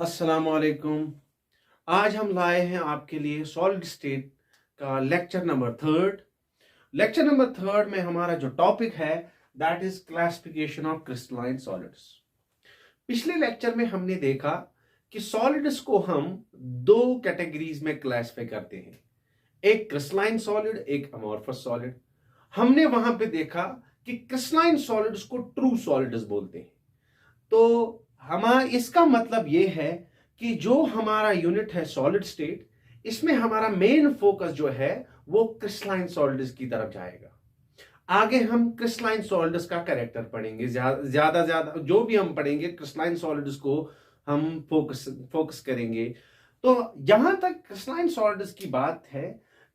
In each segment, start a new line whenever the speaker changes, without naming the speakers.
अस्सलाम वालेकुम। आज हम लाए हैं आपके लिए सॉलिड स्टेट का lecture number third. Lecture number third में हमारा जो टॉपिक है that is classification of crystalline solids. पिछले लेक्चर में हमने देखा कि सॉलिड्स को हम दो कैटेगरीज में क्लासिफाई करते हैं, एक क्रिस्टलाइन सॉलिड, एक अमॉर्फस सॉलिड। हमने वहां पे देखा कि क्रिस्टलाइन सॉलिड्स को ट्रू सॉलिड्स बोलते हैं। तो हमारा इसका मतलब यह है कि जो हमारा यूनिट है सॉलिड स्टेट, इसमें हमारा मेन फोकस जो है वो क्रिस्टलाइन सॉलिड्स की तरफ जाएगा। आगे हम क्रिस्टलाइन सॉलिड्स का कैरेक्टर पढ़ेंगे, ज्यादा ज्यादा जो भी हम पढ़ेंगे क्रिस्टलाइन सॉलिड्स को हम फोकस करेंगे। तो यहां तक क्रिस्टलाइन सॉलिड्स की बात है,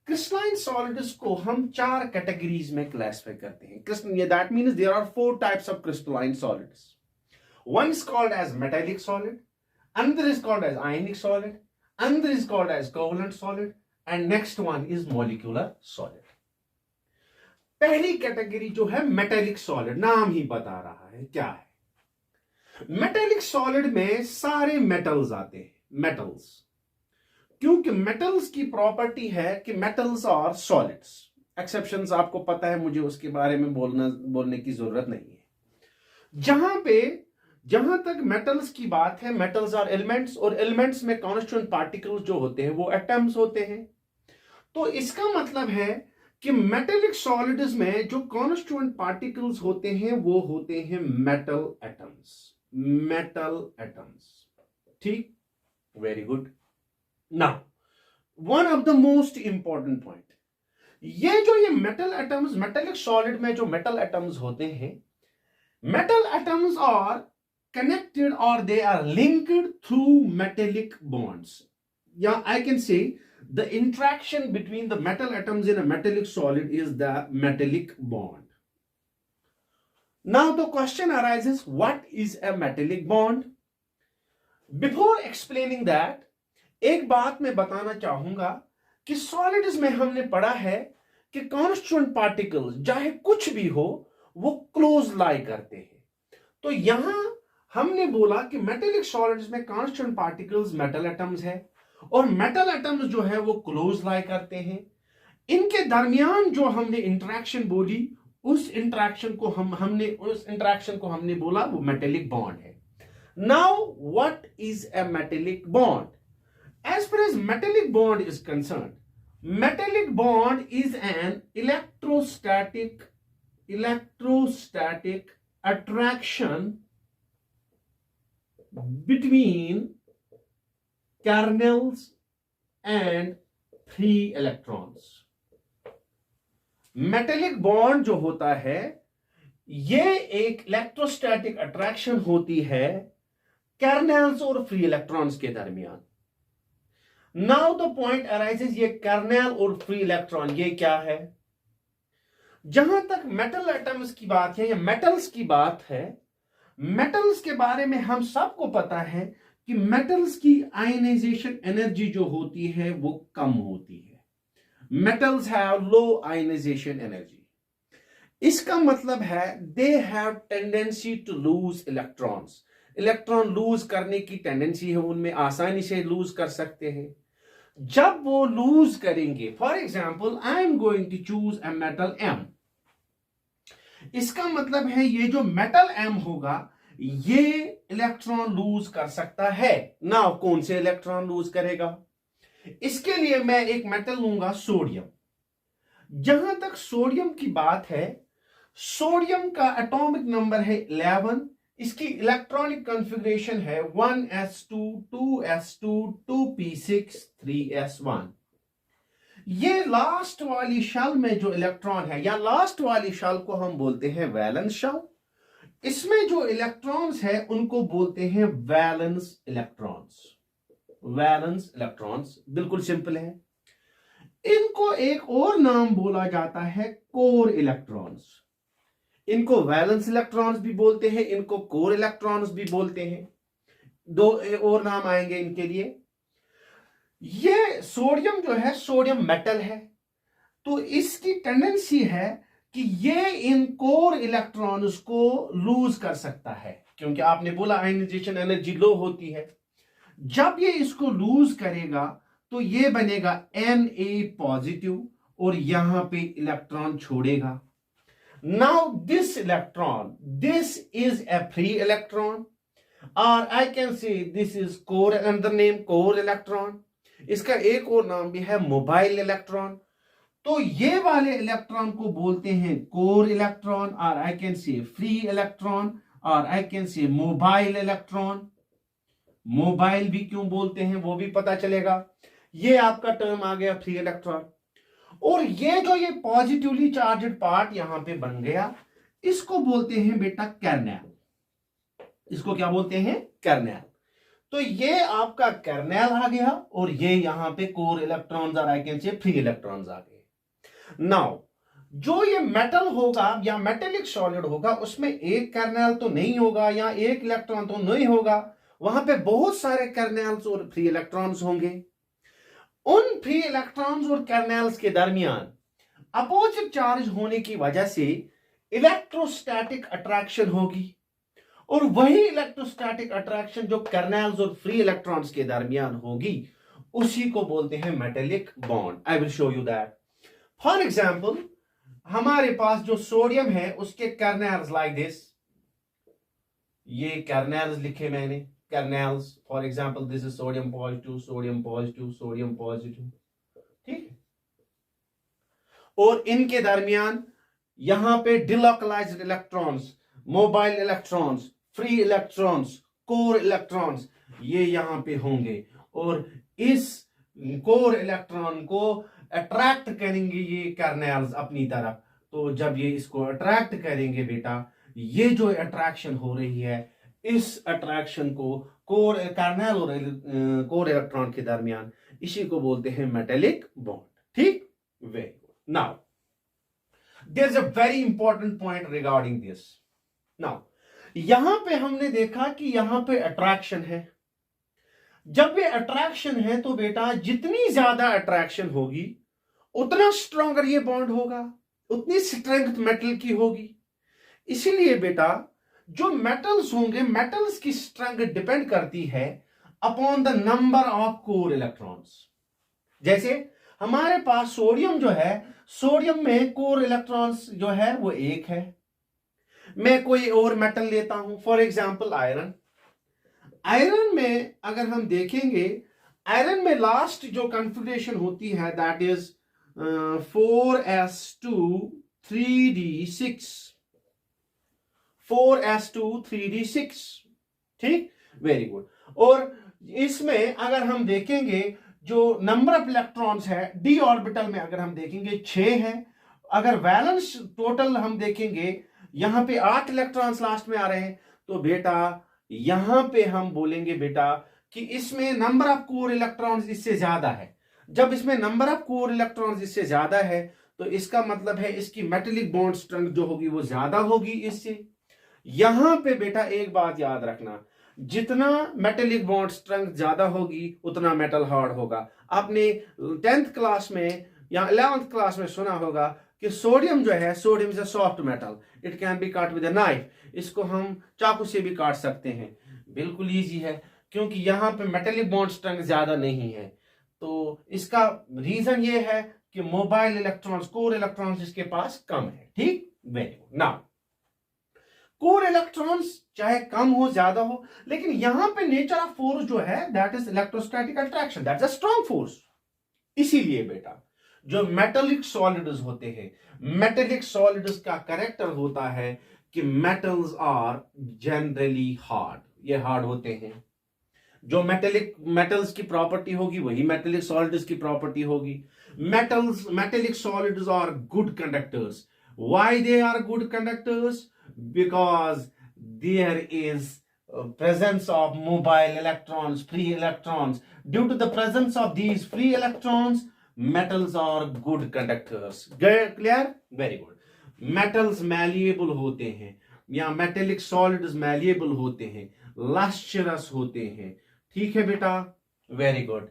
क्रिस्टलाइन सॉलिड्स को हम चार कैटेगरीज में क्लासिफाई करते हैं। That means there are four types of crystalline solids. One is called as metallic solid, another is called as ionic solid, another is called as covalent solid, and next one is molecular solid. पहली category जो है metallic solid, नाम ही बता रहा है क्या है। Metallic solid में सारे मेटल्स आते हैं, मेटल्स, क्योंकि मेटल्स की प्रॉपर्टी है कि मेटल्स आर सॉलिड्स। एक्सेप्शंस आपको पता है, मुझे उसके बारे में बोलने की जरूरत नहीं है। जहां तक मेटल्स की बात है, मेटल्स आर एलिमेंट्स, और एलिमेंट्स में कॉन्स्टिट्यूएंट पार्टिकल्स जो होते हैं वो एटम्स होते हैं। तो इसका मतलब है कि मेटेलिक सॉलिड्स में जो कॉन्स्टिट्यूएंट पार्टिकल्स होते हैं वो होते हैं मेटल एटम्स। मेटल एटम्स, ठीक, very good. Now one of the most important point, ये मेटल एटम्स, मेटेलिक सॉलिड में जो मेटल एटम्स होते हैं, metal atoms are connected or they are linked through metallic bonds. Yeah, I can say the interaction between the metal atoms in a metallic solid is the metallic bond. Now the question arises, what is a metallic bond? Before explaining that, एक बात मैं बताना चाहूंगा कि solids में हमने पढ़ा है कि कॉन्स्टिट्यूएंट पार्टिकल्स चाहे कुछ भी हो वो क्लोज लाई करते हैं। तो यहां हमने बोला कि मेटेलिक सॉलिड्स में कांस्टेंट पार्टिकल्स मेटल एटम्स है, और मेटल एटम्स जो है वो क्लोज लाई करते हैं। इनके दरमियान जो हमने इंटरेक्शन बोली, उस इंटरेक्शन को हमने बोला वो मेटेलिक बॉन्ड है। Now what is a metallic bond? As far as metallic bond is concerned, metallic bond is an electrostatic attraction between kernels and free electrons. Metallic bond जो होता है ये एक इलेक्ट्रोस्टैटिक अट्रैक्शन होती है कर्नेल्स और free electrons के दरमियान। नाउ द पॉइंट अराइजेस, ये कर्नेल और फ्री इलेक्ट्रॉन ये क्या है? जहां तक मेटल एटम्स की बात है या मेटल्स की बात है, मेटल्स के बारे में हम सबको पता है कि मेटल्स की आयनाइजेशन एनर्जी जो होती है वो कम होती है। Metals have low ionisation energy. इसका मतलब है they have tendency to lose electrons. Electron lose करने की टेंडेंसी है उनमें, आसानी से लूज कर सकते हैं। जब वो लूज करेंगे, for example I am going to choose a metal M, इसका मतलब है ये जो मेटल एम होगा ये इलेक्ट्रॉन लूज कर सकता है। नाउ कौन से इलेक्ट्रॉन लूज करेगा? इसके लिए मैं एक मेटल लूंगा सोडियम। जहां तक सोडियम की बात है, सोडियम का एटॉमिक नंबर है 11, इसकी इलेक्ट्रॉनिक कॉन्फ़िगरेशन है 1s2 2s2 2p6 3s1। ये लास्ट वाली शेल में जो इलेक्ट्रॉन है, या लास्ट वाली शेल को हम बोलते हैं वैलेंस शेल। इसमें जो इलेक्ट्रॉन्स है उनको बोलते हैं वैलेंस इलेक्ट्रॉन्स। वैलेंस इलेक्ट्रॉन्स बिल्कुल सिंपल है। इनको एक और नाम बोला जाता है कोर इलेक्ट्रॉन्स। इनको वैलेंस इलेक्ट्रॉन्स भी बोलते हैं, इनको कोर इलेक्ट्रॉन्स भी बोलते हैं। दो और नाम आएंगे इनके लिए। ये सोडियम जो है, सोडियम मेटल है, तो इसकी टेंडेंसी है कि ये इन कोर इलेक्ट्रॉन्स को लूज कर सकता है, क्योंकि आपने बोला आयनाइजेशन एनर्जी लो होती है। जब ये इसको लूज करेगा तो ये बनेगा Na पॉजिटिव और यहां पे इलेक्ट्रॉन छोड़ेगा. Now this electron, this is a free electron, or I can say this is core, another name core electron. इसका एक और नाम भी है मोबाइल इलेक्ट्रॉन. तो ये वाले इलेक्ट्रॉन को बोलते हैं कोर इलेक्ट्रॉन, और I can say free electron, और I can say mobile electron. Mobile भी क्यों बोलते हैं वो भी पता चलेगा. ये आपका टर्म आ गया फ्री इलेक्ट्रॉन. और ये पॉजिटिवली चार्ज्ड पार्ट यहां पे बन गया, इसको बोलते हैं बेटा कर्नेल. इसको क्या बोलते हैं? कर्नेल. तो ये आपका कर्नेल आ गया, और ये यहां पे कोर इलेक्ट्रॉन्स और I can say free electrons आ गए. नाउ जो ये मेटल होगा या मेटेलिक सॉलिड होगा, उसमें एक कर्नेल तो नहीं होगा या एक इलेक्ट्रॉन तो नहीं होगा, वहां पे बहुत सारे कर्नेल्स और फ्री इलेक्ट्रॉन्स होंगे. उन फ्री इलेक्ट्रॉन्स और कर्नेल्स के दरमियान अपोजिट चार्ज होने की वजह से इलेक्ट्रोस्टैटिक अट्रैक्शन होगी, और वही इलेक्ट्रोस्टैटिक अट्रैक्शन जो कर्नेल्स और फ्री इलेक्ट्रॉन्स के दरमियान होगी, उसी को बोलते हैं metallic bond. I will show you that. For example, हमारे पास जो सोडियम है उसके कर्नेल्स लाइक दिस. ये कर्नेल्स लिखे मैंने, kernels. For example this is sodium positive, sodium positive, sodium positive. ठीक है. और इनके दरमियान यहां पे delocalized electrons, mobile electrons, free electrons, core electrons, ये यहां पे होंगे, और इस कोर इलेक्ट्रॉन को अट्रैक्ट करेंगे ये कर्नेल्स अपनी तरफ. तो जब ये इसको अट्रैक्ट करेंगे बेटा, ये जो अट्रैक्शन हो रही है, इस अट्रैक्शन को कोर कर्नेल और कोर इलेक्ट्रॉन के दरमियान, इसी को बोलते हैं मेटेलिक बॉन्ड. ठीक. Very good. Now there is a very important point regarding this. Now यहां पे हमने देखा कि यहां पे अट्रैक्शन है. जब ये अट्रैक्शन है तो बेटा जितनी ज्यादा अट्रैक्शन होगी उतना स्ट्रॉन्गर ये बॉन्ड होगा, उतनी स्ट्रेंथ मेटल की होगी. इसीलिए बेटा जो मेटल्स होंगे, मेटल्स की स्ट्रेंथ डिपेंड करती है upon the number of core electrons. जैसे हमारे पास सोडियम जो है, सोडियम में कोर इलेक्ट्रॉन्स जो है वो एक है. मैं कोई और मेटल लेता हूं, फॉर एग्जांपल आयरन. आयरन में अगर हम देखेंगे, आयरन में लास्ट जो कॉन्फ़िगरेशन होती है that is 4s2 3d6. 4s2 3d6. ठीक. Very good. और इसमें अगर हम देखेंगे जो नंबर ऑफ इलेक्ट्रॉन्स है डी ऑर्बिटल में, अगर हम देखेंगे 6 है. अगर वैलेंस टोटल हम देखेंगे, यहां पे 8 इलेक्ट्रॉन्स लास्ट में आ रहे हैं, तो बेटा यहां पे हम बोलेंगे बेटा कि इसमें नंबर ऑफ कोर इलेक्ट्रॉन्स इससे ज्यादा है. जब इसमें नंबर ऑफ कोर इलेक्ट्रॉन्स इससे ज्यादा है तो इसका मतलब है इसकी मेटेलिक बॉन्ड स्ट्रेंथ जो होगी वो ज्यादा होगी इससे. यहां पे बेटा एक बात याद रखना, जितना मेटेलिक बॉन्ड स्ट्रेंथ ज्यादा होगी उतना मेटल हार्ड होगा. आपने 10th क्लास में या 11th क्लास में सुना होगा कि सोडियम जो है, sodium is a soft metal, it can be cut with a knife. इसको हम चाकू से भी काट सकते हैं. बिल्कुल इजी है, क्योंकि यहां पे मेटेलिक बॉन्ड स्ट्रेंथ ज्यादा नहीं है. तो इसका रीजन ये है कि मोबाइल इलेक्ट्रॉन्स, कोर इलेक्ट्रॉन्स इसके पास कम है. ठीक. Very good. Now core electrons चाहे कम हो ज्यादा हो, लेकिन यहां पे नेचर ऑफ फोर्स जो है that is electrostatic attraction, that's a strong force. इसीलिए बेटा जो मेटेलिक सॉलिड्स होते हैं, मेटेलिक सॉलिड्स का कैरेक्टर होता है कि मेटल्स आर जनरली हार्ड. ये हार्ड होते हैं. जो मेटल्स की प्रॉपर्टी होगी वही मेटेलिक सॉलिड्स की प्रॉपर्टी होगी. Metallic solids are good conductors. Why they are good conductors? Because there is presence of mobile electrons, free electrons. Due to the presence of these free electrons, metals are good conductors. Clear? Very good. Metals malleable होते हैं या metallic solids malleable होते हैं, lustrous होते हैं. ठीक है बेटा. Very good.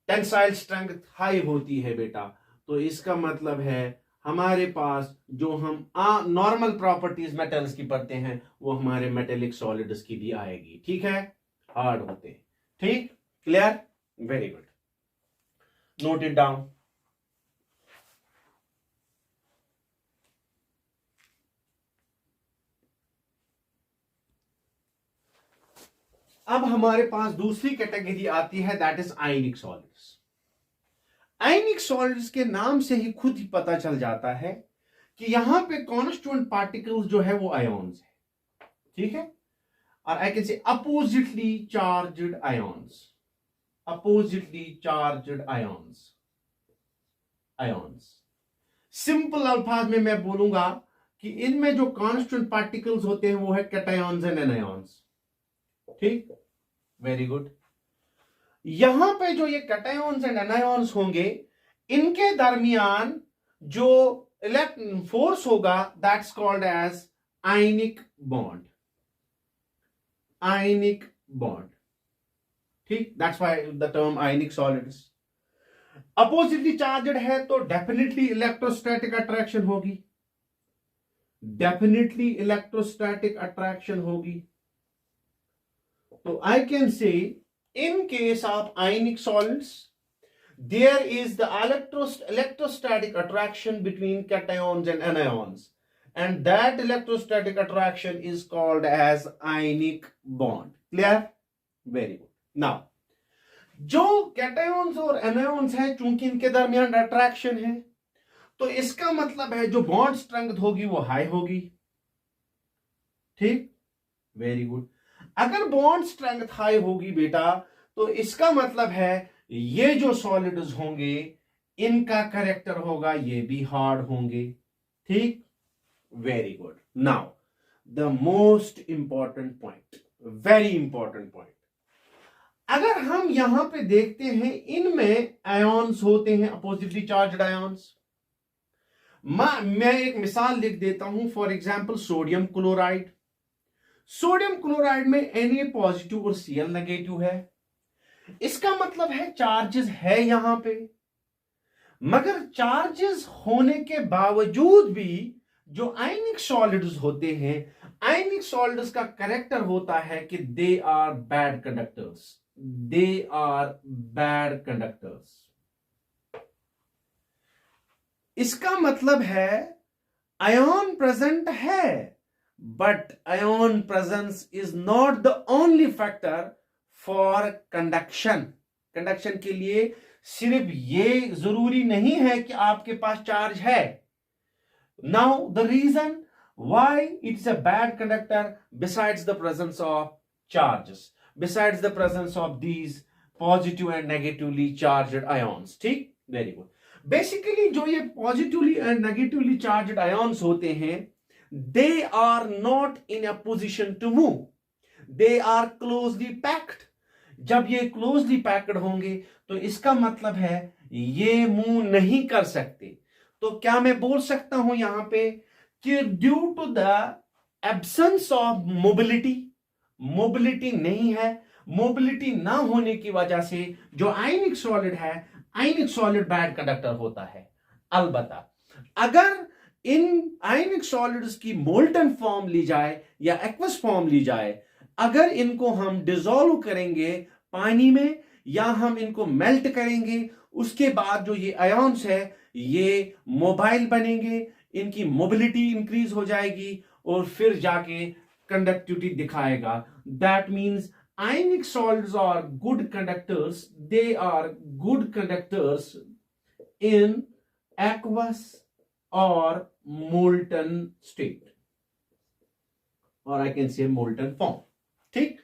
Tensile strength high होती है बेटा. तो इसका मतलब है हमारे पास जो हम नॉर्मल प्रॉपर्टीज मेटल्स की पढ़ते हैं वो हमारे मेटेलिक सॉलिड्स की भी आएगी. ठीक है. हार्ड होते हैं. ठीक, clear, very good, note it down. अब हमारे पास दूसरी कैटेगरी आती है, that is ionic solids. Ionic solids के नाम से ही खुद ही पता चल जाता है कि यहां पे कॉन्स्टिट्यूएंट पार्टिकल्स जो है वो आयोन्स है, ठीक है, और आई कैन से oppositely charged ions, oppositely charged ions, ions. Simple अल्फाज में मैं बोलूंगा कि इनमें जो कॉन्स्टिट्यूएंट पार्टिकल्स होते हैं वो है कैटायंस एंड एनायंस, ठीक, वेरी गुड। यहां पे जो ये कैटायंस एंड एनायंस होंगे, इनके दरमियान जो इलेक्ट्रॉन फोर्स होगा that's called as ionic bond, ionic bond, ठीक, that's why the term ionic solids. Oppositely charged है तो डेफिनेटली इलेक्ट्रोस्टैटिक अट्रैक्शन होगी, डेफिनेटली इलेक्ट्रोस्टैटिक अट्रैक्शन होगी। तो I can say in case of ionic solids there is the electrostatic attraction between cations and anions, and that electrostatic attraction is called as ionic bond, clear, very good। now जो cations और anions है, चूंकि इनके दरमियान attraction है, तो इसका मतलब है जो बॉन्ड स्ट्रेंथ होगी वो हाई होगी, ठीक, वेरी गुड। अगर बॉन्ड स्ट्रेंथ हाई होगी बेटा, तो इसका मतलब है ये जो सॉलिड्स होंगे इनका कैरेक्टर होगा ये भी हार्ड होंगे, ठीक, very good. Now the most important point, very important point, अगर हम यहां पे देखते हैं इनमें आयोन्स होते हैं, अपोजिटली चार्ज्ड आयोन्स। मैं एक मिसाल लिख देता हूं, for example sodium chloride. Sodium chloride में Na पॉजिटिव और Cl नेगेटिव है, इसका मतलब है चार्जेस है यहां पे, मगर चार्जेस होने के बावजूद भी जो आयनिक सॉलिड्स होते हैं, आयनिक सॉलिड्स का कैरेक्टर होता है कि they are bad conductors, they are bad conductors. इसका मतलब है आयन प्रेजेंट है, but ion presence is not the only factor for conduction. Conduction के लिए सिर्फ ये जरूरी नहीं है कि आपके पास चार्ज है। Now the reason why it's a bad conductor, besides the presence of charges, besides the presence of these positive and negatively charged ions, ठीक, वेरी गुड। बेसिकली जो ये positively and negatively charged ions होते हैं, they are not in a position to move, they are closely packed। जब ये closely packed होंगे तो इसका मतलब है ये मूव नहीं कर सकते। तो क्या मैं बोल सकता हूं यहां पे कि due to the absence of mobility, mobility नहीं है, मोबिलिटी ना होने की वजह से जो आयनिक सॉलिड है, आयनिक सॉलिड बैड कंडक्टर होता है। अलबत्ता अगर इन आयनिक सॉलिड्स की मोल्टन फॉर्म ली जाए या एक्वस फॉर्म ली जाए, अगर इनको हम डिसॉल्व करेंगे पानी में या हम इनको मेल्ट करेंगे, उसके बाद जो ये आयन्स है ये मोबाइल बनेंगे, इनकी मोबिलिटी इंक्रीज हो जाएगी और फिर जाके कंडक्टिविटी दिखाएगा। That means ionic solids are good conductors, they are good conductors in aqueous और molten state, or I can say molten form, ठीक।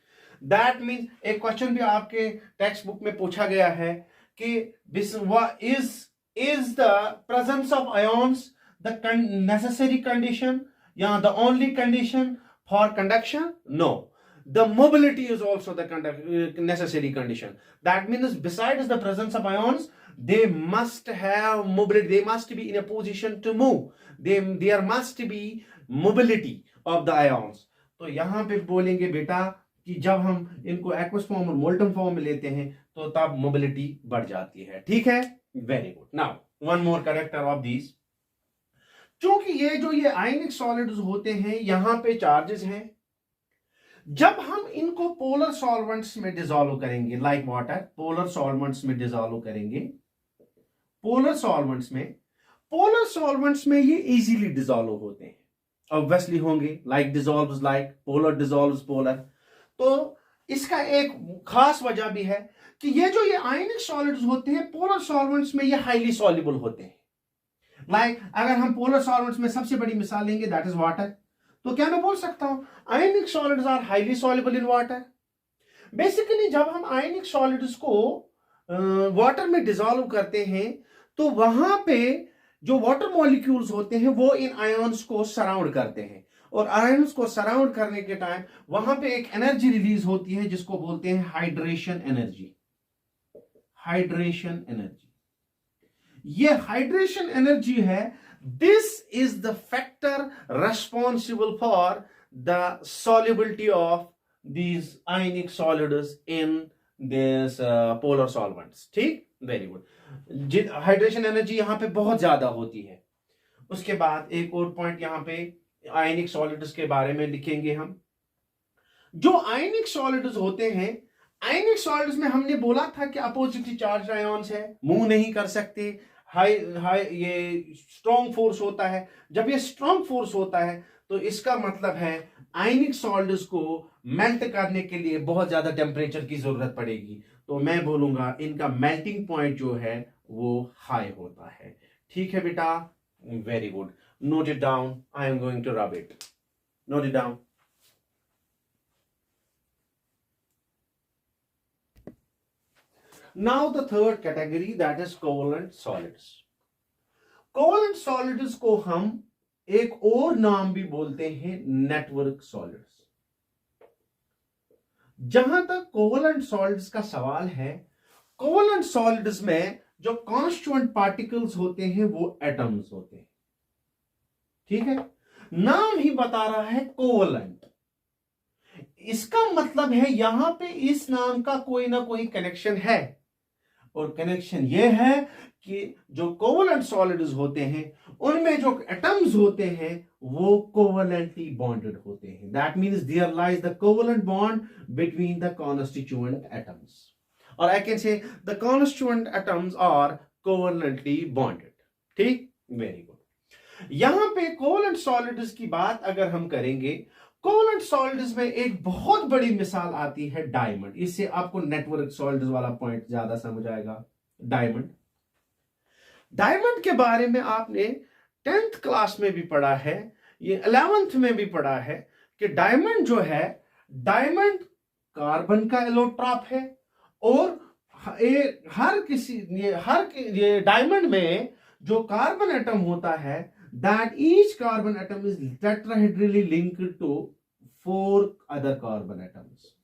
That means एक क्वेश्चन भी आपके टेक्स्ट बुक में पूछा गया है कि is the presence of ions the necessary condition या the only condition for conduction? No, the mobility is also the necessary condition. That means besides the presence of ions, they must have mobility, they must be in a position to move, there must be mobility of the ions। तो यहां पे बोलेंगे बेटा कि जब हम इनको aqueous form और मोल्टन फॉर्म में लेते हैं तो तब मोबिलिटी बढ़ जाती है, ठीक है, very good. Now one more character of these, चूंकि ये जो ये आयनिक सॉलिड्स होते हैं यहां पे चार्जेस हैं, जब हम इनको पोलर सॉल्वेंट्स में डिसॉल्व करेंगे, लाइक वाटर, पोलर सॉल्वेंट्स में डिसॉल्व करेंगे, पोलर सॉल्वेंट्स में ये इजीली डिसॉल्व होते हैं, ऑब्वियसली होंगे, like dissolves like, polar dissolves polar. तो इसका एक खास वजह भी है कि ये आयनिक सॉलिड्स होते हैं पोलर सॉल्वेंट्स में, ये हाईली सॉल्युबल होते हैं। लाइक अगर हम पोलर सॉल्वेंट्स में सबसे बड़ी मिसाल लेंगे, दैट इज वाटर, तो क्या मैं बोल सकता हूं ionic solids are highly soluble in water. Basically जब हम आयनिक सॉलिड्स को वाटर में डिसॉल्व करते हैं तो वहां पे जो वाटर मॉलिक्यूल्स होते हैं वो इन आयंस को सराउंड करते हैं, और आयंस को सराउंड करने के टाइम वहां पे एक एनर्जी रिलीज होती है जिसको बोलते हैं हाइड्रेशन एनर्जी। हाइड्रेशन एनर्जी, ये हाइड्रेशन एनर्जी है, this is the factor responsible for the solubility of these ionic solids in this polar solvents। ठीक, वेरी गुड। हाइड्रेशन एनर्जी यहां पे बहुत ज्यादा होती है। उसके बाद एक और पॉइंट यहां पे आयनिक सॉलिड्स के बारे में लिखेंगे हम। जो आयनिक सॉलिड्स होते हैं, आयनिक सॉलिड्स में हमने बोला था कि अपोजिटली चार्ज आयन्स है, मूव नहीं कर सकते, हाई हाई ये स्ट्रॉन्ग फोर्स होता है। जब ये स्ट्रॉन्ग फोर्स होता है तो इसका मतलब है आयनिक सॉलिड्स को मेल्ट करने के लिए बहुत ज्यादा टेम्परेचर की जरूरत पड़ेगी, तो मैं बोलूंगा इनका मेल्टिंग पॉइंट जो है वो हाई होता है। ठीक है बेटा, very good, note it down, I am going to rub it, note it down. Now the third category, that is covalent solids। Covalent solids को हम एक और नाम भी बोलते हैं नेटवर्क सॉलिड्स। जहां तक कोवलेंट सॉलिड्स का सवाल है, कोवलेंट सॉलिड्स में जो कॉन्स्टिट्यूएंट पार्टिकल्स होते हैं वो एटम्स होते हैं। ठीक है, नाम ही बता रहा है कोवलेंट, इसका मतलब है यहां पे इस नाम का कोई ना कोई कनेक्शन है, और कनेक्शन यह है कि जो कोवलेंट सॉलिड्स होते हैं उनमें जो एटम्स होते हैं वो कोवलेंटली बॉन्डेड होते हैं। That means there lies the covalent bond between the constituent atoms, और I can say the constituent atoms are covalently bonded. ठीक, वेरी गुड। यहां पे कोवलेंट सॉलिड्स की बात अगर हम करेंगे, कोवलेंट सॉलिड्स में एक बहुत बड़ी मिसाल आती है डायमंड। इससे आपको नेटवर्क सॉलिड्स वाला पॉइंट ज्यादा समझ आएगा। डायमंड, डायमंड के बारे में आपने 10th क्लास में भी पढ़ा है, ये 11th में भी पढ़ा है कि डायमंड जो है, डायमंड कार्बन का एलोट्रॉप है, और ये डायमंड में जो कार्बन एटम होता है, that each carbon atom is tetrahedrally linked to 4 other carbon atoms।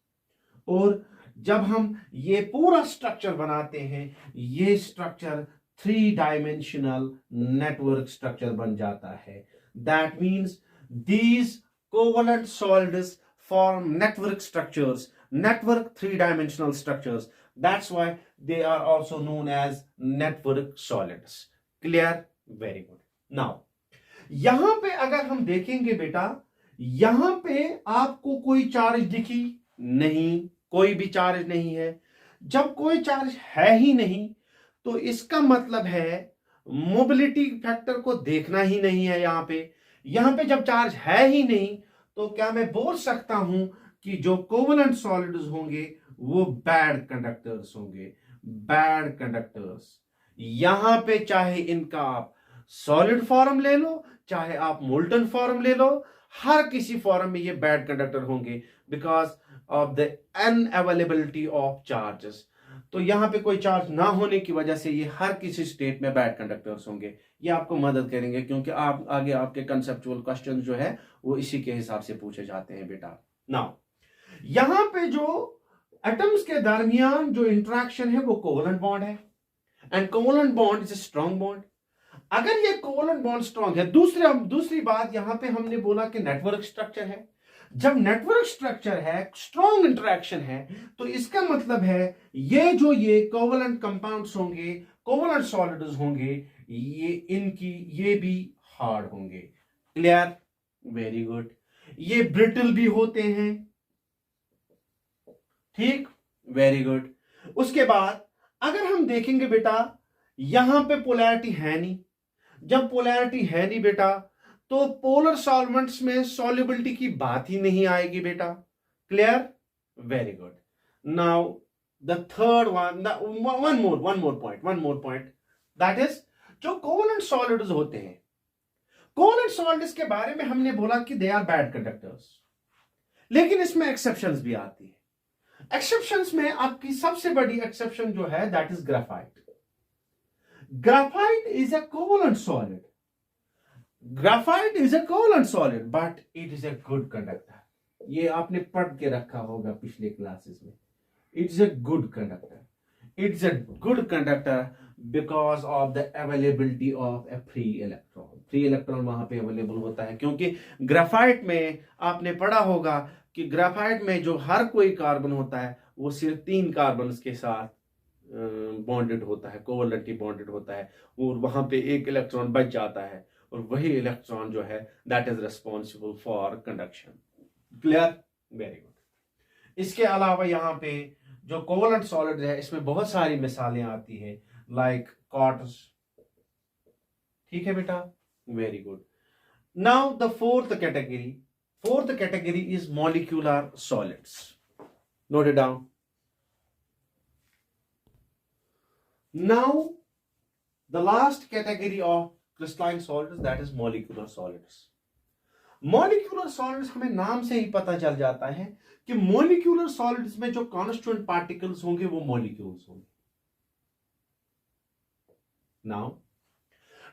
और जब हम ये पूरा स्ट्रक्चर बनाते हैं, ये स्ट्रक्चर 3 डायमेंशनल नेटवर्क स्ट्रक्चर बन जाता है। That means these covalent solids form network structures, network 3-dimensional structures। That's why they are also known as network solids। Clear? Very good। Now यहां पे अगर हम देखेंगे बेटा, यहां पे आपको कोई चार्ज दिखी नहीं, कोई भी चार्ज नहीं है। जब कोई चार्ज है ही नहीं तो इसका मतलब है मोबिलिटी फैक्टर को देखना ही नहीं है। यहां पे जब चार्ज है ही नहीं तो क्या मैं बोल सकता हूं कि जो कोवलेंट सॉलिड्स होंगे वो बैड कंडक्टर्स होंगे, बैड कंडक्टर्स। यहां पे चाहे इनका आप सॉलिड फॉर्म ले लो, चाहे आप मोल्टन फॉर्म ले लो, हर किसी फॉर्म में ये बैड कंडक्टर होंगे because of the unavailability of charges. तो यहां पे कोई चार्ज ना होने की वजह से ये हर किसी स्टेट में बैड कंडक्टर्स होंगे। ये आपको मदद करेंगे क्योंकि आप आगे आपके कंसेप्चुअल क्वेश्चन जो है वो इसी के हिसाब से पूछे जाते हैं बेटा। नाउ यहां पे जो एटम्स के दरमियान जो इंटरेक्शन है वो कोवलेंट बॉन्ड है, and covalent bond is a strong bond. अगर ये कोवलेंट बॉन्ड स्ट्रॉन्ग है, दूसरी बात यहां पे हमने बोला कि नेटवर्क स्ट्रक्चर है। जब नेटवर्क स्ट्रक्चर है, स्ट्रॉन्ग इंटरेक्शन है, तो इसका मतलब है ये कोवलेंट कंपाउंड्स होंगे, कोवलेंट सॉलिड्स होंगे, ये भी हार्ड होंगे। क्लियर? Very good. ये ब्रिटल भी होते हैं, ठीक, वेरी गुड। उसके बाद अगर हम देखेंगे बेटा, यहां पे पोलैरिटी है नहीं। जब पोलैरिटी है नहीं बेटा, तो पोलर सॉल्वेंट्स में सॉल्युबिलिटी की बात ही नहीं आएगी बेटा। Clear, very good. Now the third one more point that is जो कोवलेंट सॉलिड्स होते हैं, कोवलेंट सॉलिड्स के बारे में हमने बोला कि दे आर बैड कंडक्टर्स, लेकिन इसमें एक्सेप्शंस भी आती है। एक्सेप्शंस में आपकी सबसे बड़ी एक्सेप्शन जो है that is graphite. Graphite is a covalent solid, graphite is a covalent solid but it is a good conductor. ये आपने पढ़ के रखा होगा पिछले क्लासेस में। It's a good conductor, it's a good conductor because of the availability of A free electron. Free electron वहां पे अवेलेबल होता है, क्योंकि ग्राफाइट में आपने पढ़ा होगा कि ग्राफाइट में जो हर कोई कार्बन होता है वो सिर्फ 3 कार्बन के साथ बॉन्डेड होता है, कोवलेंटली बॉन्डेड होता है, और वहां पे एक इलेक्ट्रॉन बच जाता है, और वही इलेक्ट्रॉन जो है that is responsible for conduction. Clear, very good. इसके अलावा यहाँ पे जो कोवलेंट सॉलिड है इसमें बहुत सारी मिसालें आती हैं, लाइक क्वार्ट्ज। ठीक है बेटा, very good. Now the fourth category is molecular solids. Note it down. Now, the last category of crystalline solids, that is molecular solids. Molecular solids हमें नाम से ही पता चल जाता है कि molecular solids में जो constituent particles होंगे वो molecules होंगे। Now,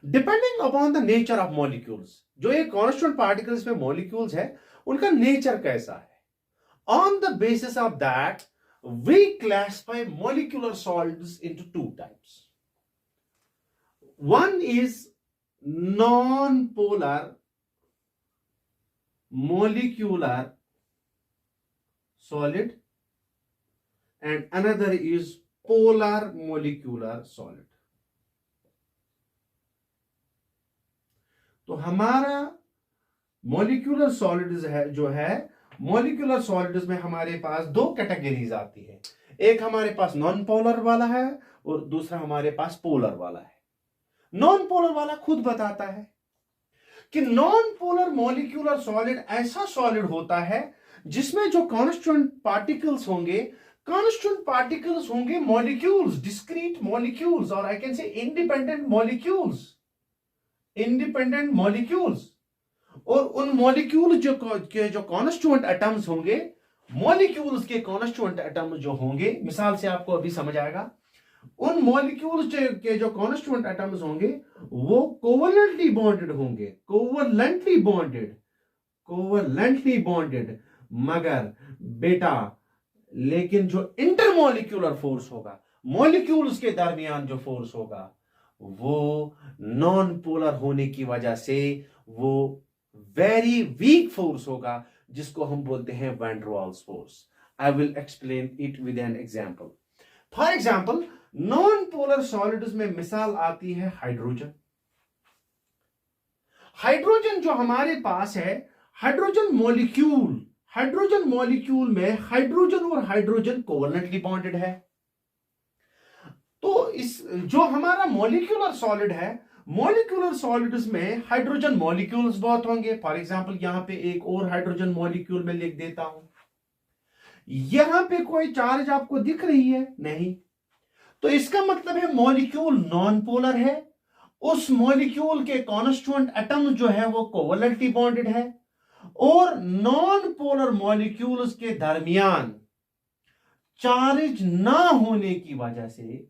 depending upon the nature of molecules, जो ये constituent particles में molecules है उनका nature कैसा है, on the basis of that we classify molecular solids into 2 types. One is non-polar molecular solid and another is polar molecular solid. तो हमारा molecular solids है जो है, मॉलिक्यूलर सॉलिड्स में हमारे पास 2 कैटेगरीज आती है। एक हमारे पास नॉन पोलर वाला है और दूसरा हमारे पास पोलर वाला है। नॉन पोलर वाला खुद बताता है कि नॉन पोलर मॉलिक्यूलर सॉलिड ऐसा सॉलिड होता है जिसमें जो कॉन्स्टिट्यूएंट पार्टिकल्स होंगे मॉलिक्यूल्स, डिस्क्रीट मॉलिक्यूल्स, और आई कैन से इंडिपेंडेंट मॉलिक्यूल्स। और उन मॉलिक्यूल के जो कॉन्स्टिट्यूएंट एटम्स होंगे, मॉलिक्यूल्स के कॉन्स्टिट्यूएंट एटम्स जो होंगे, मिसाल से आपको अभी समझ आएगा, उन मॉलिक्यूल्स के जो कॉन्स्टिट्यूएंट एटम्स होंगे वो कोवलेंटली बॉन्डेड। मगर बेटा, लेकिन जो इंटरमॉलिक्यूलर फोर्स होगा, मॉलिक्यूल्स के दरमियान जो फोर्स होगा, वो नॉन पोलर होने की वजह से वो वेरी वीक फोर्स होगा, जिसको हम बोलते हैं van der Waals force. I will explain it with an example. For example, non polar solids में मिसाल आती है हाइड्रोजन। हाइड्रोजन जो हमारे पास है, हाइड्रोजन मॉलिक्यूल में हाइड्रोजन और हाइड्रोजन कोवलेंटली बॉन्डेड है। तो इस जो हमारा मॉलिक्यूलर सॉलिड है, मॉलिक्यूलर सॉलिड्स में हाइड्रोजन मॉलिक्यूल्स बहुत होंगे। फॉर एग्जांपल, यहां पे एक और हाइड्रोजन मॉलिक्यूल में लिख देता हूं। यहां पे कोई चार्ज आपको दिख रही है? नहीं। तो इसका मतलब है मॉलिक्यूल नॉन पोलर है, उस मॉलिक्यूल के कॉन्स्टिट्यूएंट एटम जो है वो कोवलेंटली बॉन्डेड है, और नॉन पोलर मॉलिक्यूल्स के दरमियान चार्ज ना होने की वजह से,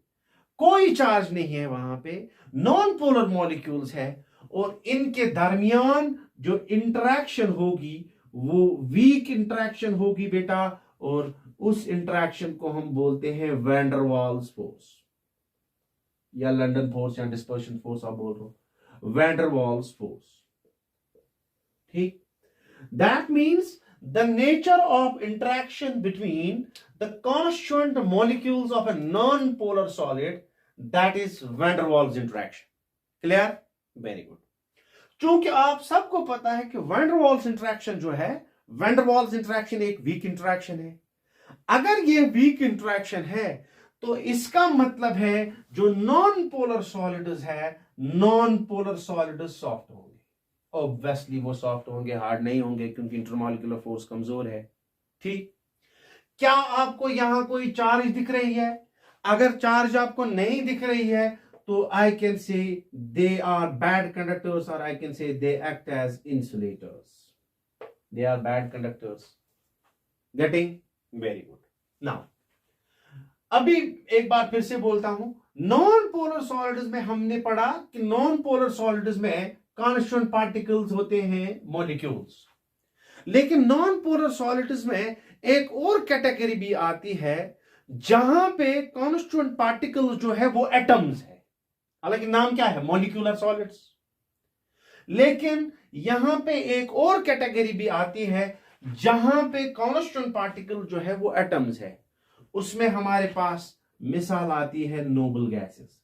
कोई चार्ज नहीं है वहां पे, नॉन पोलर मॉलिक्यूल्स है, और इनके दरमियान जो इंटरेक्शन होगी वो वीक इंटरेक्शन होगी बेटा, और उस इंटरेक्शन को हम बोलते हैं वैन डर वाल्स फोर्स, या लंदन फोर्स, या डिस्पर्शन फोर्स आप बोल रहे हो, वैन डर वाल्स फोर्स। ठीक, that means the nature of interaction between the constituent molecules of a non-polar solid, that is van der Waals interaction. Clear? Very good. चूंकि आप सबको पता है कि van der Waals interaction जो है, van der Waals interaction एक weak interaction है। अगर ये वीक इंटरेक्शन है तो इसका मतलब है जो नॉन पोलर सॉलिड्स है, नॉन पोलर सॉलिड्स सॉफ्ट होंगे। ऑब्वियसली वो सॉफ्ट होंगे, हार्ड नहीं होंगे, क्योंकि इंटरमॉलिक्यूलर फोर्स कमजोर है। ठीक, क्या आपको यहां कोई चार्ज दिख रही है? अगर चार्ज आपको नहीं दिख रही है तो I can say they are bad conductors, और I can say they act as insulators. They are bad conductors. Getting? Very good. Now अभी एक बार फिर से बोलता हूं, नॉन पोलर सॉलिड्स में हमने पढ़ा कि नॉन पोलर सॉलिड्स में कांस्टेंट पार्टिकल्स होते हैं, मॉलिक्यूल्स। लेकिन नॉन पोलर सॉलिड्स में एक और कैटेगरी भी आती है जहां पे कांस्टेंट पार्टिकल्स जो है वो एटम्स है। हालांकि नाम क्या है? Molecular solids. लेकिन यहां पे एक और कैटेगरी भी आती है जहां पे कांस्टेंट पार्टिकल जो है वो एटम्स है। उसमें हमारे पास मिसाल आती है नोबल गैसेस,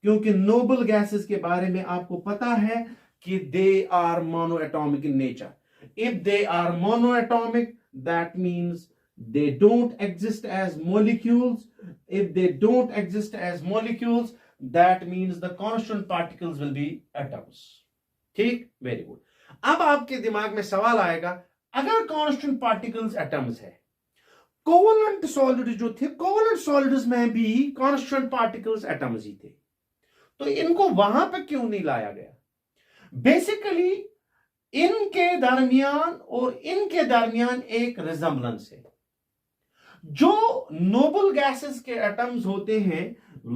क्योंकि नोबल गैसेस के बारे में आपको पता है कि they are monoatomic in nature. If they are monoatomic, that means they don't exist as molecules. If they don't exist as molecules, that means the constant particles will be atoms. ठीक, very good. अब आपके दिमाग में सवाल आएगा, अगर constant particles atoms है, covalent solid जो थे, कोवलेंट सॉलिड्स में भी कांस्टेंट पार्टिकल्स एटम्स ही थे, तो इनको वहां पे क्यों नहीं लाया गया? बेसिकली इनके दरमियान और इनके दरमियान एक रिजम्बलेंस है। जो नोबल गैसेस के एटम्स होते हैं,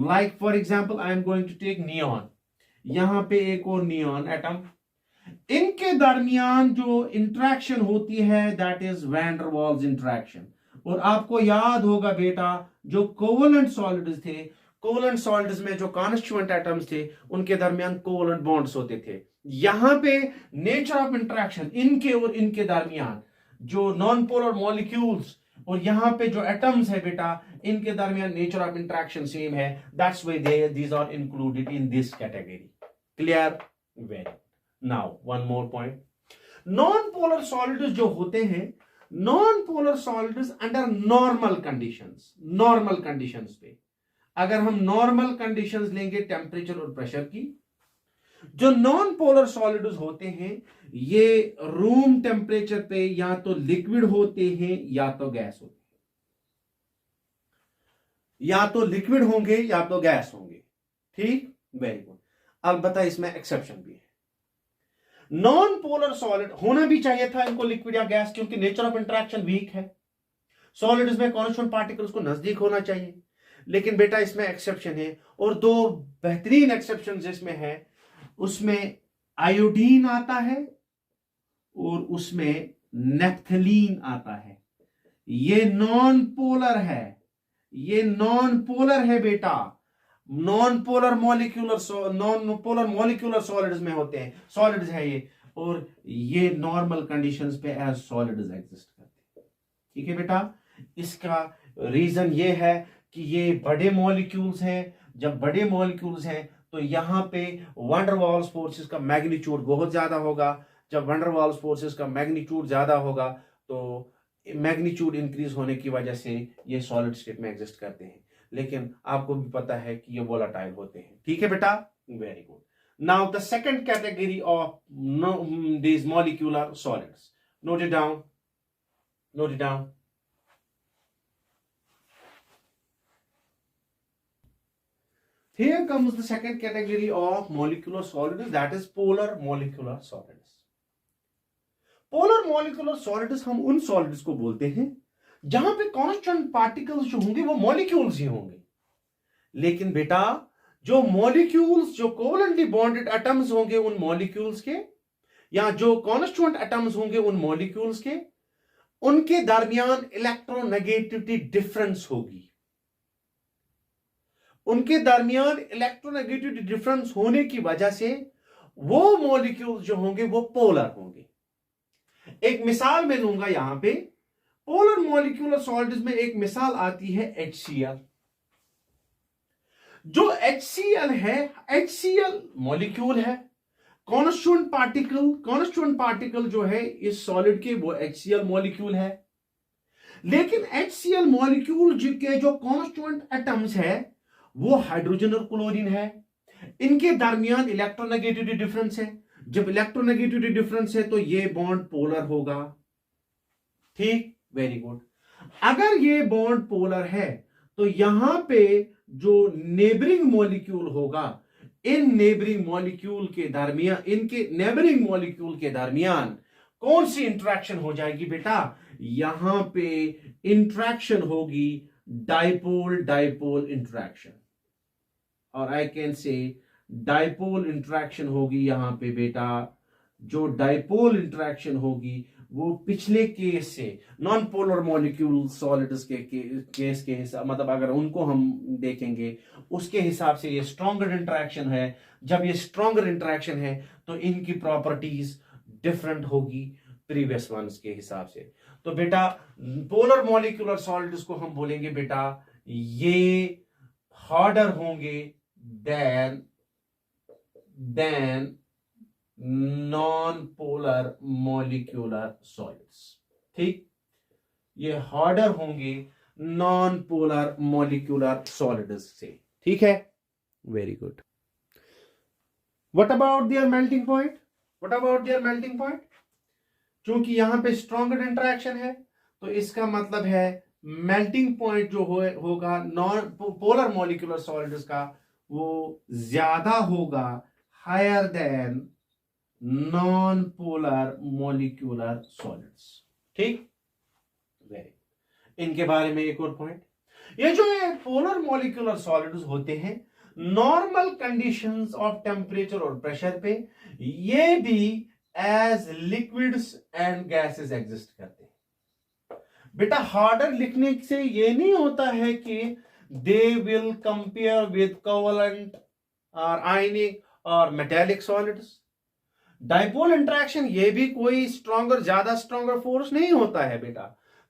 like for example I am going to take neon, यहां पे एक और नियॉन एटम, इनके दरमियान जो इंटरेक्शन होती है that is van der Waals interaction. और आपको याद होगा बेटा, जो कोवलेंट सॉलिड्स थे, कोवलेंट सॉलिड्स में जो कॉन्स्टिट्यूएंट एटम्स थे उनके दरमियान कोवलेंट बॉन्ड्स होते थे। यहां पे नेचर ऑफ इंटरेक्शन इनके और इनके दरमियान, जो नॉन पोलर मॉलिक्यूल्स और यहां पे जो एटम्स है बेटा, इनके दरमियान नेचर ऑफ इंटरेक्शन सेम है। That's why these are included in this category. Clear? Very. Now one more point, non polar solids जो होते हैं, non polar solids under normal conditions, normal conditions पे, अगर हम नॉर्मल कंडीशंस लेंगे temperature और pressure की, जो नॉन पोलर सॉलिड्स होते हैं ये रूम टेम्परेचर पे या तो लिक्विड होते हैं या तो गैस होते हैं, या तो लिक्विड होंगे या तो गैस होंगे। ठीक, वेरी गुड। अलबत्ता इसमें एक्सेप्शन भी है, नॉन पोलर सॉलिड होना भी चाहिए था इनको लिक्विड या गैस, क्योंकि नेचर ऑफ इंटरेक्शन वीक है। सॉलिड्स में कांस्टेंट पार्टिकल्स को नजदीक होना चाहिए, लेकिन बेटा इसमें एक्सेप्शन है, और दो बेहतरीन एक्सेप्शन इसमें है। उसमें आयोडीन आता है और उसमें नेफ्थलीन आता है। ये नॉन पोलर है, ये नॉन पोलर है बेटा। नॉन पोलर मॉलिक्यूलर सॉलिड्स में होते हैं, सॉलिड्स है ये, और ये नॉर्मल कंडीशंस पे एज सॉलिड्स एग्जिस्ट करते हैं। ठीक है बेटा, इसका रीजन ये है कि ये बड़े मॉलिक्यूल्स हैं। जब बड़े मॉलिक्यूल्स हैं तो यहां पे वैन डर वाल्स फोर्सेस का मैग्नीट्यूड बहुत ज्यादा होगा। जब वैन डर वाल्स फोर्सेस का मैग्नीट्यूड ज्यादा होगा तो मैग्नीट्यूड इंक्रीज होने की वजह से ये सॉलिड स्टेट में एग्जिस्ट करते हैं, लेकिन आपको भी पता है कि ये वोलाटाइल होते हैं। ठीक है बेटा, very good. Now the second category of these molecular solids, note it down, note it down. Here comes the second category of molecular solids, that is polar molecular solids. Polar molecular solids हम उन solids को बोलते हैं जहां पे constant particles जो होंगे वो मॉलिक्यूल्स ही होंगे, लेकिन बेटा जो मॉलिक्यूल्स, जो कोवलेंटली बॉन्डेड एटम्स होंगे उन मॉलिक्यूल्स के, या जो कांस्टेंट एटम्स होंगे उन मॉलिक्यूल्स के, उनके दरमियान इलेक्ट्रोनेगेटिविटी डिफरेंस होगी। उनके दरमियान इलेक्ट्रोनेगेटिविटी डिफरेंस होने की वजह से वो मॉलिक्यूल्स जो होंगे वो पोलर होंगे। एक मिसाल मैं लूंगा यहां पे, पोलर मॉलिक्यूलर सॉलिड्स में एक मिसाल आती है HCl। जो HCl है, HCl मॉलिक्यूल है, कांस्टेंट पार्टिकल जो है इस सॉलिड के वो HCl मॉलिक्यूल है। लेकिन HCl मॉलिक्यूल के जो कॉन्स्टिट्यूएंट एटम्स है वो हाइड्रोजन और क्लोरीन है। इनके दरमियान इलेक्ट्रोनेगेटिविटी डिफरेंस है। जब इलेक्ट्रोनेगेटिविटी डिफरेंस है तो ये बॉन्ड पोलर होगा। ठीक, वेरी गुड। अगर ये बॉन्ड पोलर है तो यहां पे जो नेबरिंग मॉलिक्यूल होगा, इन नेबरिंग मॉलिक्यूल के दरमियान, इनके नेबरिंग मॉलिक्यूल के दरमियान कौन सी इंटरेक्शन हो जाएगी बेटा? यहां पे इंटरेक्शन होगी डाइपोल डाइपोल इंटरेक्शन, और आई कैन से डाइपोल इंटरेक्शन होगी यहां पे बेटा। जो डाइपोल इंटरेक्शन होगी वो पिछले केस से नॉन पोलर मॉलिक्यूल सॉलिड्स के केस के हिसाब, मतलब अगर उनको हम देखेंगे उसके हिसाब से ये स्ट्रॉन्गर इंटरेक्शन है। जब ये स्ट्रॉन्गर इंटरेक्शन है तो इनकी प्रॉपर्टीज डिफरेंट होगी प्रीवियस वंस के हिसाब से। तो बेटा पोलर मॉलिक्यूलर सॉलिड्स को हम बोलेंगे बेटा ये हार्डर होंगे than non polar molecular solids. ठीक, ये हार्डर होंगे नॉन पोलर मॉलिक्यूलर सॉलिड्स से। ठीक है, very good. What about their melting point? What about their melting point? क्योंकि यहां पे स्ट्रॉन्गर इंटरेक्शन है तो इसका मतलब है मेल्टिंग पॉइंट जो होगा नॉन पोलर मॉलिक्यूलर सॉलिड्स का वो ज्यादा होगा, higher than non polar molecular solids. ठीक, वेरी। इनके बारे में एक और पॉइंट, ये जो पोलर मॉलिक्यूलर सॉलिड्स होते हैं नॉर्मल कंडीशंस ऑफ टेम्परेचर और प्रेशर पे ये भी as liquids and gases exist करते हैं। बेटा हार्डर लिखने से ये नहीं होता है कि they will compare with covalent और आयनिक और मेटेलिक सॉलिड्स। डाइपोल इंटरेक्शन ये भी कोई स्ट्रॉन्गर, ज्यादा स्ट्रॉन्गर फोर्स नहीं होता है बेटा।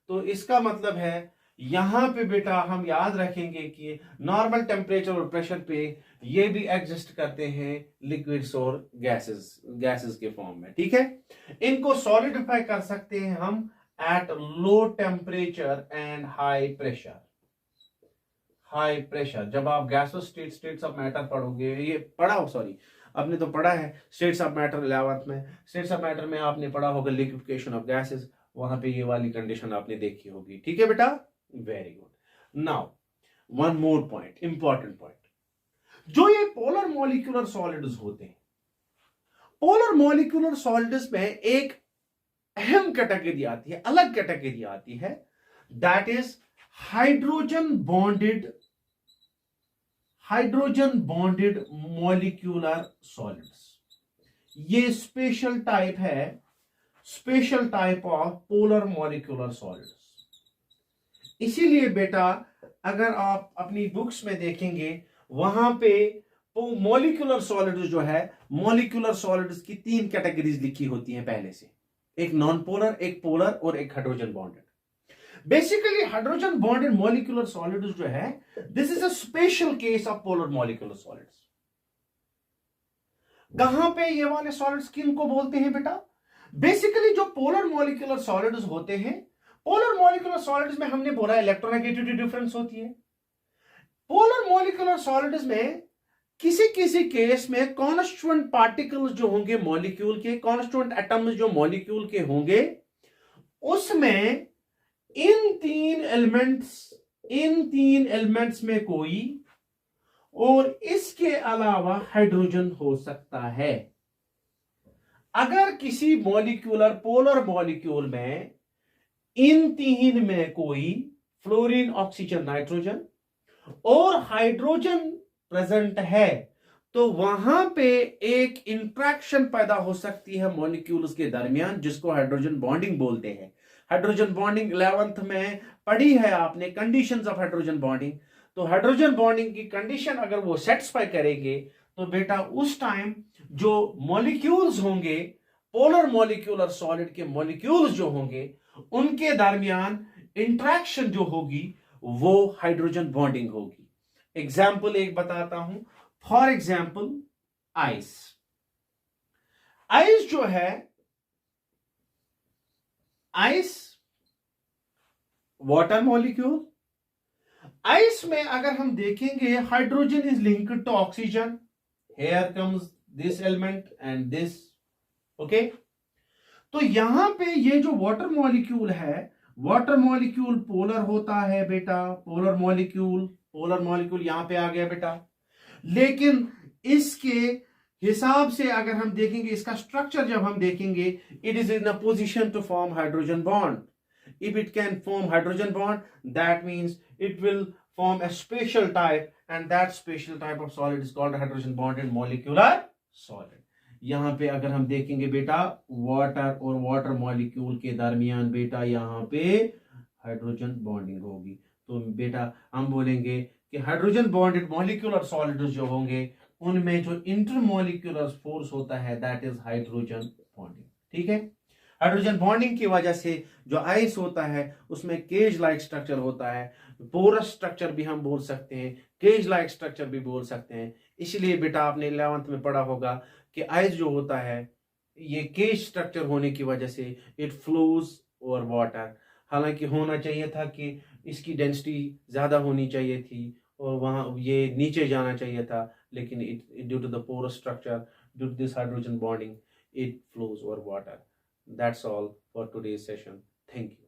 तो इसका मतलब है यहां पे बेटा हम याद रखेंगे कि नॉर्मल टेम्परेचर और प्रेशर पे ये भी एग्जिस्ट करते हैं लिक्विड्स और गैसेस के फॉर्म में। ठीक है, इनको सॉलिडिफाई कर सकते हैं हम at low temperature and high pressure. High pressure, जब आप गैसों स्टेट्स ऑफ मैटर पढ़ोगे, ये पढ़ा हो, सॉरी आपने तो पढ़ा है स्टेट्स ऑफ मैटर 11th में। स्टेट्स ऑफ मैटर में आपने पढ़ा होगा लिक्विफिकेशन ऑफ गैसेस, वहां पे ये वाली कंडीशन आपने देखी होगी। ठीक है बेटा, very good. Now one more point, important point, जो ये पोलर मॉलिक्यूलर सॉलिड्स होते हैं, पोलर मॉलिक्यूलर सॉलिड्स में एक अहम कैटेगरी आती है, अलग कैटेगरी आती है, that is hydrogen bonded molecular solids. ये special type of polar molecular solids. इसीलिए बेटा अगर आप अपनी बुक्स में देखेंगे वहां पे मॉलिक्यूलर सॉलिड्स जो है, मॉलिक्यूलर सॉलिड्स की 3 कैटेगरीज लिखी होती हैं पहले से, एक नॉन पोलर, एक पोलर और एक hydrogen bonded. Basically hydrogen bonded molecular solids जो है, this is a special case of polar molecular solids. कहां पे ये वाले सॉलिड्स किन को बोलते हैं बेटा? बेसिकली जो पोलर मॉलिक्यूलर सॉलिड्स होते हैं, पोलर मॉलिक्यूलर सॉलिड्स में हमने बोला इलेक्ट्रोनेगेटिविटी डिफरेंस होती है। पोलर मॉलिक्यूलर सॉलिड्स में किसी किसी केस में कॉन्स्टिट्यूएंट पार्टिकल्स जो होंगे मॉलिक्यूल के, कॉन्स्टिट्यूएंट एटम्स जो मॉलिक्यूल के होंगे, उसमें इन तीन एलिमेंट्स में कोई और इसके अलावा हाइड्रोजन हो सकता है। अगर किसी मॉलिक्यूलर पोलर मॉलिक्यूल में इन 3 में कोई फ्लोरीन, ऑक्सीजन, नाइट्रोजन और हाइड्रोजन प्रेजेंट है तो वहां पे एक इंट्रैक्शन पैदा हो सकती है मॉलिक्यूल्स के दरमियान, जिसको हाइड्रोजन बॉन्डिंग बोलते हैं। हाइड्रोजन बॉन्डिंग 11th में पढ़ी है आपने, कंडीशंस ऑफ हाइड्रोजन बॉन्डिंग। तो हाइड्रोजन बॉन्डिंग की कंडीशन अगर वो सेटिस्फाई करेंगे तो बेटा उस टाइम जो मॉलिक्यूल्स होंगे, पोलर मॉलिक्यूलर सॉलिड के मॉलिक्यूल्स जो होंगे, उनके दरमियान इंट्रैक्शन जो होगी वो हाइड्रोजन बॉन्डिंग होगी। एग्जाम्पल एक बताता हूं, फॉर एग्जाम्पल आइस। आइस जो है, आइस वाटर मॉलिक्यूल। आइस में अगर हम देखेंगे hydrogen is linked to oxygen, here comes this element and this, okay. तो यहां पे ये जो वाटर मॉलिक्यूल है, वाटर मॉलिक्यूल पोलर होता है बेटा, पोलर मॉलिक्यूल यहां पे आ गया बेटा। लेकिन इसके हिसाब से अगर हम देखेंगे, इसका स्ट्रक्चर जब हम देखेंगे, it is in a position to form hydrogen bond. If it can form hydrogen bond, that means it will form a special type, and that special type of solid is called hydrogen bonded molecular solid. यहां पे अगर हम देखेंगे बेटा, water और water molecule के दरमियान बेटा यहां पे हाइड्रोजन बॉन्डिंग होगी। तो बेटा हम बोलेंगे कि हाइड्रोजन बॉन्डेड मॉलिक्यूलर सॉलिड्स जो होंगे उनमें जो इंटरमॉलिक्यूलर फोर्स होता है दैट इज हाइड्रोजन बॉन्डिंग। ठीक है। हाइड्रोजन बॉन्डिंग की वजह से जो आइस होता है उसमें केज लाइक स्ट्रक्चर होता है, पोरस स्ट्रक्चर भी हम बोल सकते हैं, केज लाइक स्ट्रक्चर भी बोल सकते हैं। इसलिए बेटा आपने 11th में पढ़ा होगा कि आइस जो होता है ये केज स्ट्रक्चर होने की वजह से इट फ्लोज ओवर वाटर। हालांकि होना चाहिए था कि इसकी डेंसिटी ज्यादा होनी चाहिए थी और वहां ये नीचे जाना चाहिए था, लेकिन it due to the porous structure, due to this hydrogen bonding, it flows over water. That's all for today's session. Thank you.